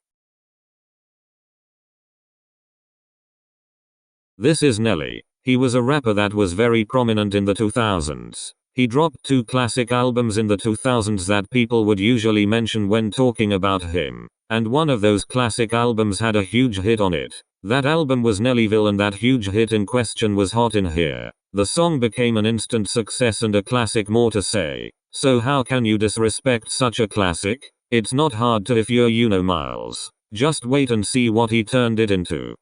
This is Nelly. He was a rapper that was very prominent in the 2000s. He dropped 2 classic albums in the 2000s that people would usually mention when talking about him. And one of those classic albums had a huge hit on it. That album was Nellyville, and that huge hit in question was Hot in Here. The song became an instant success and a classic, more to say. So how can you disrespect such a classic? It's not hard to if you're Miles. Just wait and see what he turned it into.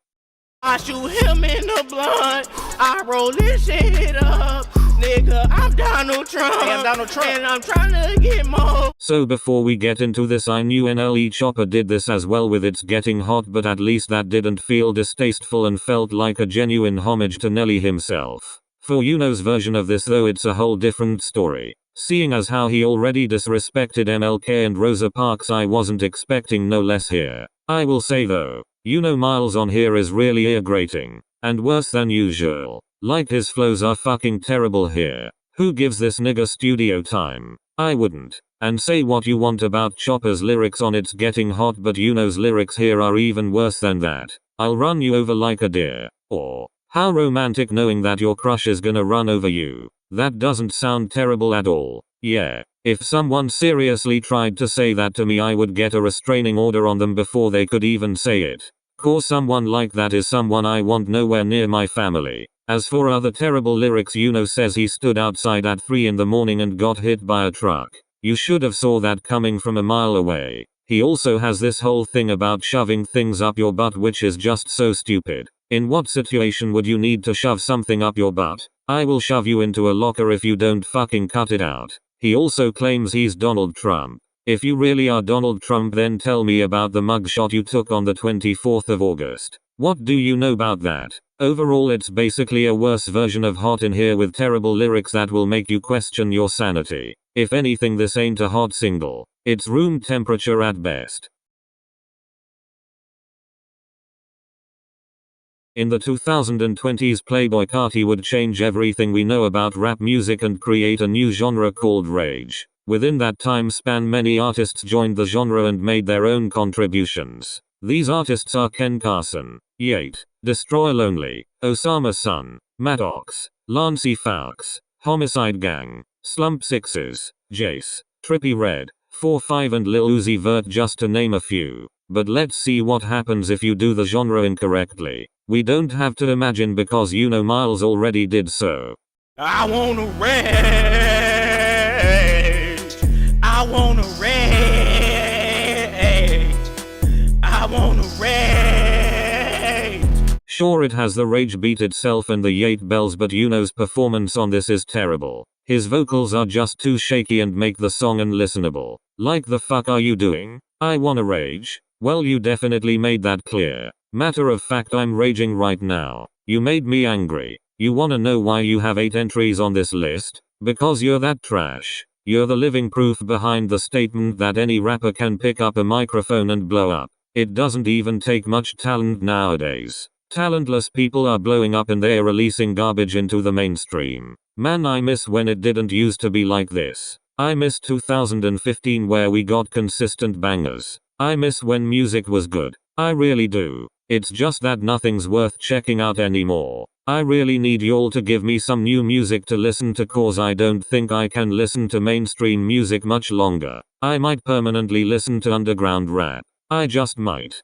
I shoot him in the blunt. I roll this shit up. Nigga, I'm Donald Trump. Hey, I'm Donald Trump. And I'm trying to get more. So before we get into this, I knew NLE Choppa did this as well with It's Getting Hot, but at least that didn't feel distasteful and felt like a genuine homage to Nelly himself. For Uno's version of this though, it's a whole different story. Seeing as how he already disrespected MLK and Rosa Parks, I wasn't expecting no less here. I will say though, Miles on here is really ear-grating. And worse than usual. Like his flows are fucking terrible here. Who gives this nigga studio time? I wouldn't. And say what you want about Choppa's lyrics on It's Getting Hot, but Uno's lyrics here are even worse than that. I'll run you over like a deer. Or, how romantic knowing that your crush is gonna run over you. That doesn't sound terrible at all. Yeah. If someone seriously tried to say that to me, I would get a restraining order on them before they could even say it. Cause someone like that is someone I want nowhere near my family. As for other terrible lyrics, Uno says he stood outside at 3 in the morning and got hit by a truck. You should have saw that coming from a mile away. He also has this whole thing about shoving things up your butt, which is just so stupid. In what situation would you need to shove something up your butt? I will shove you into a locker if you don't fucking cut it out. He also claims he's Donald Trump. If you really are Donald Trump, then tell me about the mugshot you took on the 24th of August. What do you know about that? Overall, it's basically a worse version of Hot in here with terrible lyrics that will make you question your sanity. If anything, this ain't a hot single. It's room temperature at best. In the 2020s, Playboi Carti would change everything we know about rap music and create a new genre called rage. Within that time span, many artists joined the genre and made their own contributions. These artists are Ken Carson, Yate, Destroy Lonely, Osama Sun, Maddox, Lancey Fawkes, Homicide Gang, Slump Sixes, Jace, Trippie Redd, 4-5 and Lil Uzi Vert, just to name a few. But let's see what happens if you do the genre incorrectly. We don't have to imagine because Miles already did so. I wanna rage. I wanna rage. I wanna rage. Sure, it has the rage beat itself and the Yate bells, but Uno's performance on this is terrible. His vocals are just too shaky and make the song unlistenable. Like, the fuck are you doing? I wanna rage? Well, you definitely made that clear. Matter of fact, I'm raging right now. You made me angry. You wanna know why you have 8 entries on this list? Because you're that trash. You're the living proof behind the statement that any rapper can pick up a microphone and blow up. It doesn't even take much talent nowadays. Talentless people are blowing up and they're releasing garbage into the mainstream. Man, I miss when it didn't used to be like this. I miss 2015 where we got consistent bangers. I miss when music was good. I really do. It's just that nothing's worth checking out anymore. I really need y'all to give me some new music to listen to, cause I don't think I can listen to mainstream music much longer. I might permanently listen to underground rap. I just might.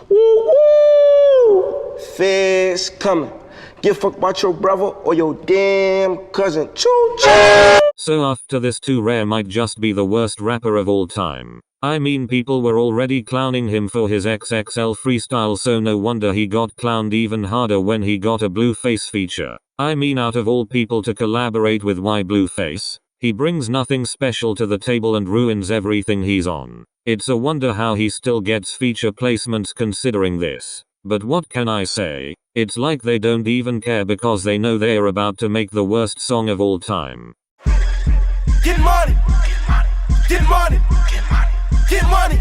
Woo woo! Feds coming. Give a fuck about your brother or your damn cousin. Choo choo! So after this, 2 Rare might just be the worst rapper of all time. I mean, people were already clowning him for his XXL freestyle, so no wonder he got clowned even harder when he got a Blueface feature. I mean, out of all people to collaborate with, why Blueface? He brings nothing special to the table and ruins everything he's on. It's a wonder how he still gets feature placements considering this. But what can I say? It's like they don't even care because they know they're about to make the worst song of all time. Get money, get money, get money.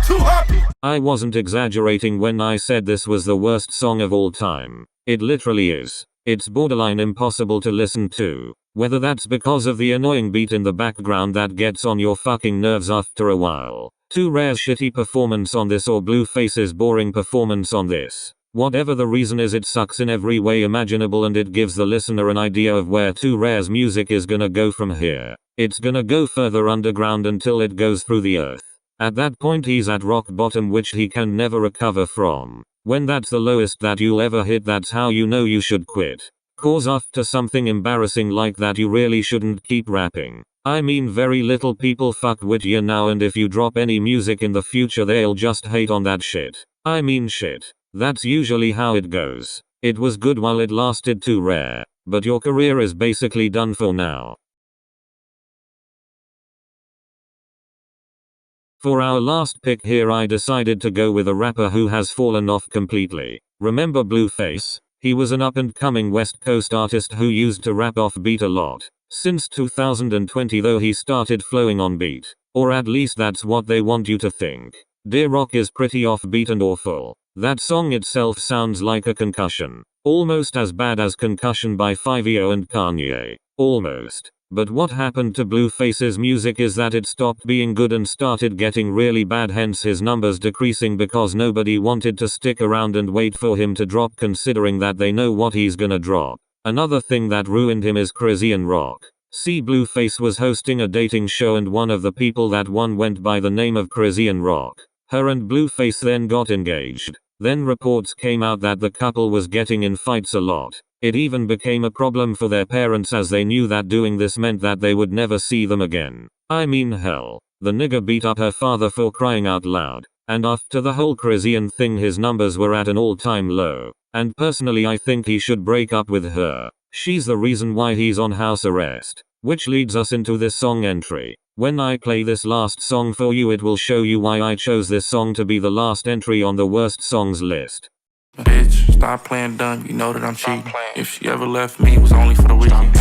Too happy. I wasn't exaggerating when I said this was the worst song of all time. It literally is. It's borderline impossible to listen to. Whether that's because of the annoying beat in the background that gets on your fucking nerves after a while, 2 Rare's shitty performance on this, or Blueface's boring performance on this. Whatever the reason is, it sucks in every way imaginable and it gives the listener an idea of where 2 Rare's music is gonna go from here. It's gonna go further underground until it goes through the earth. At that point he's at rock bottom, which he can never recover from. When that's the lowest that you'll ever hit, that's how you know you should quit. Cause after something embarrassing like that you really shouldn't keep rapping. I mean, very little people fuck with you now, and if you drop any music in the future they'll just hate on that shit. I mean shit. That's usually how it goes. It was good while it lasted, too rare. But your career is basically done for now. For our last pick here I decided to go with a rapper who has fallen off completely. Remember Blueface? He was an up-and-coming West Coast artist who used to rap off beat a lot. Since 2020 though he started flowing on beat. Or at least that's what they want you to think. Dear Rock is pretty off beat and awful. That song itself sounds like a concussion. Almost as bad as Concussion by Fivio and Kanye. Almost. But what happened to Blueface's music is that it stopped being good and started getting really bad, hence his numbers decreasing because nobody wanted to stick around and wait for him to drop, considering that they know what he's gonna drop. Another thing that ruined him is Chrisean Rock. See, Blueface was hosting a dating show and one of the people that won went by the name of Chrisean Rock. Her and Blueface then got engaged. Then reports came out that the couple was getting in fights a lot. It even became a problem for their parents as they knew that doing this meant that they would never see them again. I mean hell, the nigga beat up her father for crying out loud. And after the whole Chrisean thing his numbers were at an all-time low. And personally I think he should break up with her. She's the reason why he's on house arrest. Which leads us into this song entry. When I play this last song for you it will show you why I chose this song to be the last entry on the worst songs list. Bitch, stop playing dumb, you know that I'm cheating. If she ever left me, it was only for the weekend.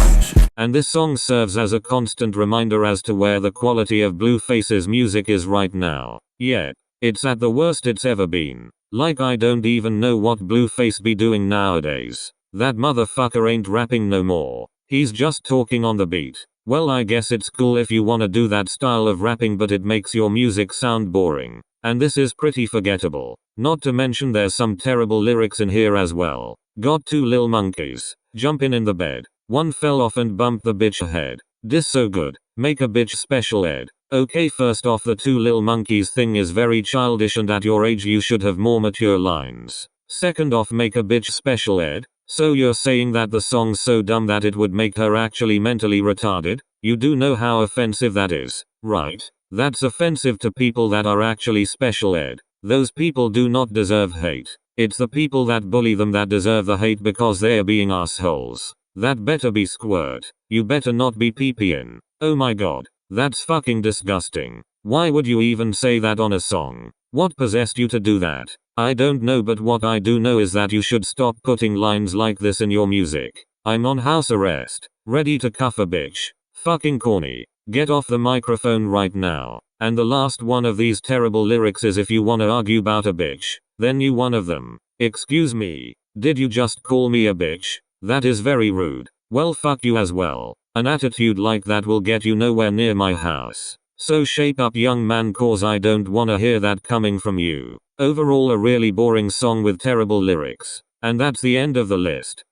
And this song serves as a constant reminder as to where the quality of Blueface's music is right now. Yet, it's at the worst it's ever been. Like I don't even know what Blueface be doing nowadays. That motherfucker ain't rapping no more. He's just talking on the beat. Well, I guess it's cool if you wanna do that style of rapping, but it makes your music sound boring. And this is pretty forgettable. Not to mention there's some terrible lyrics in here as well. Got 2 lil monkeys. Jumping in the bed. One fell off and bumped the bitch head. This so good. Make a bitch special ed. Okay, first off, the 2 lil monkeys thing is very childish and at your age you should have more mature lines. Second off, make a bitch special ed. So you're saying that the song's so dumb that it would make her actually mentally retarded? You do know how offensive that is, right? That's offensive to people that are actually special ed. Those people do not deserve hate. It's the people that bully them that deserve the hate because they're being assholes. That better be squirt. You better not be peeing. Oh my god. That's fucking disgusting. Why would you even say that on a song? What possessed you to do that? I don't know, but what I do know is that you should stop putting lines like this in your music. I'm on house arrest. Ready to cuff a bitch. Fucking corny. Get off the microphone right now. And the last one of these terrible lyrics is, if you wanna argue about a bitch, then you one of them. Excuse me. Did you just call me a bitch? That is very rude. Well, fuck you as well. An attitude like that will get you nowhere near my house. So shape up, young man, cause I don't wanna hear that coming from you. Overall, a really boring song with terrible lyrics. And that's the end of the list.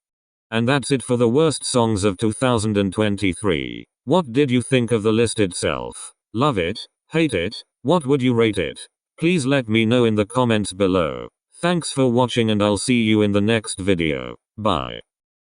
And that's it for the worst songs of 2023. What did you think of the list itself? Love it? Hate it? What would you rate it? Please let me know in the comments below. Thanks for watching and I'll see you in the next video. Bye.